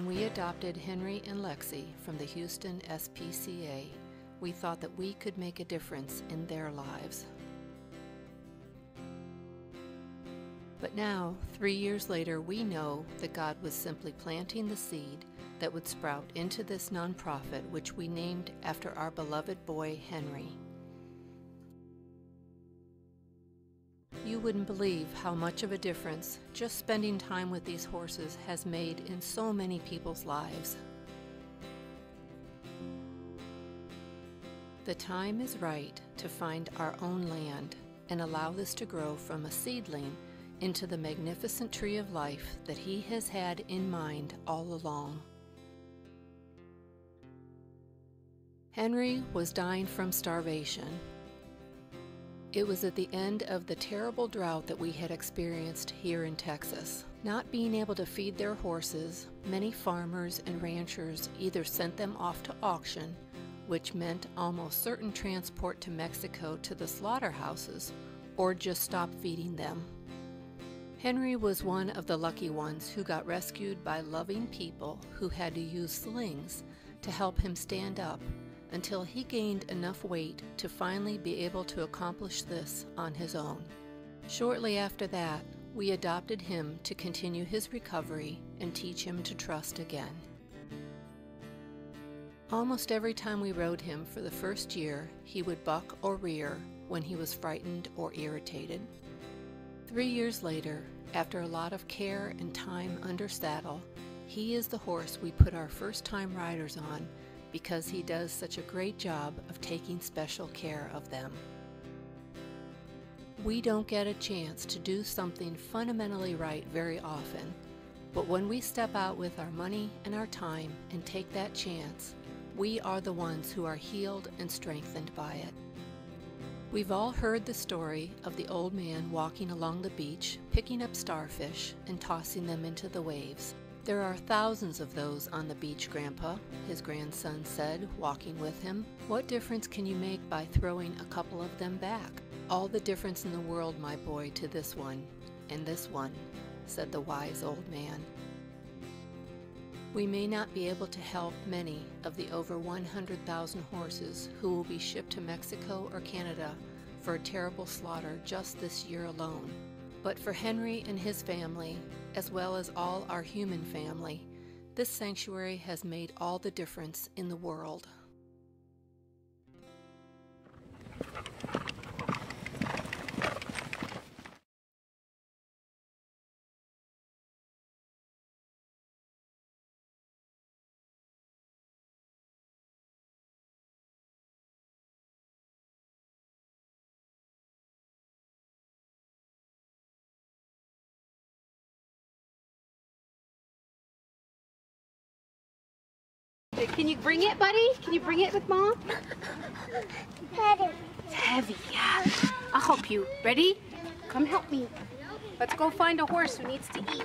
When we adopted Henry and Lexi from the Houston SPCA, we thought that we could make a difference in their lives. But now, 3 years later, we know that God was simply planting the seed that would sprout into this nonprofit, which we named after our beloved boy, Henry. You wouldn't believe how much of a difference just spending time with these horses has made in so many people's lives. The time is right to find our own land and allow this to grow from a seedling into the magnificent tree of life that He has had in mind all along. Henry was dying from starvation. It was at the end of the terrible drought that we had experienced here in Texas. Not being able to feed their horses, many farmers and ranchers either sent them off to auction, which meant almost certain transport to Mexico to the slaughterhouses, or just stopped feeding them. Henry was one of the lucky ones who got rescued by loving people who had to use slings to help him stand up until he gained enough weight to finally be able to accomplish this on his own. Shortly after that, we adopted him to continue his recovery and teach him to trust again. Almost every time we rode him for the first year, he would buck or rear when he was frightened or irritated. 3 years later, after a lot of care and time under saddle, he is the horse we put our first-time riders on because he does such a great job of taking special care of them. We don't get a chance to do something fundamentally right very often, but when we step out with our money and our time and take that chance, we are the ones who are healed and strengthened by it. We've all heard the story of the old man walking along the beach, picking up starfish and tossing them into the waves. "There are thousands of those on the beach, Grandpa," his grandson said, walking with him. "What difference can you make by throwing a couple of them back?" "All the difference in the world, my boy, to this one, and this one," said the wise old man. We may not be able to help many of the over 100,000 horses who will be shipped to Mexico or Canada for a terrible slaughter just this year alone. But for Henry and his family, as well as all our human family, this sanctuary has made all the difference in the world. Can you bring it, buddy? Can you bring it with Mom? Heavy. It's heavy, yeah. I'll help you. Ready? Come help me. Let's go find a horse who needs to eat.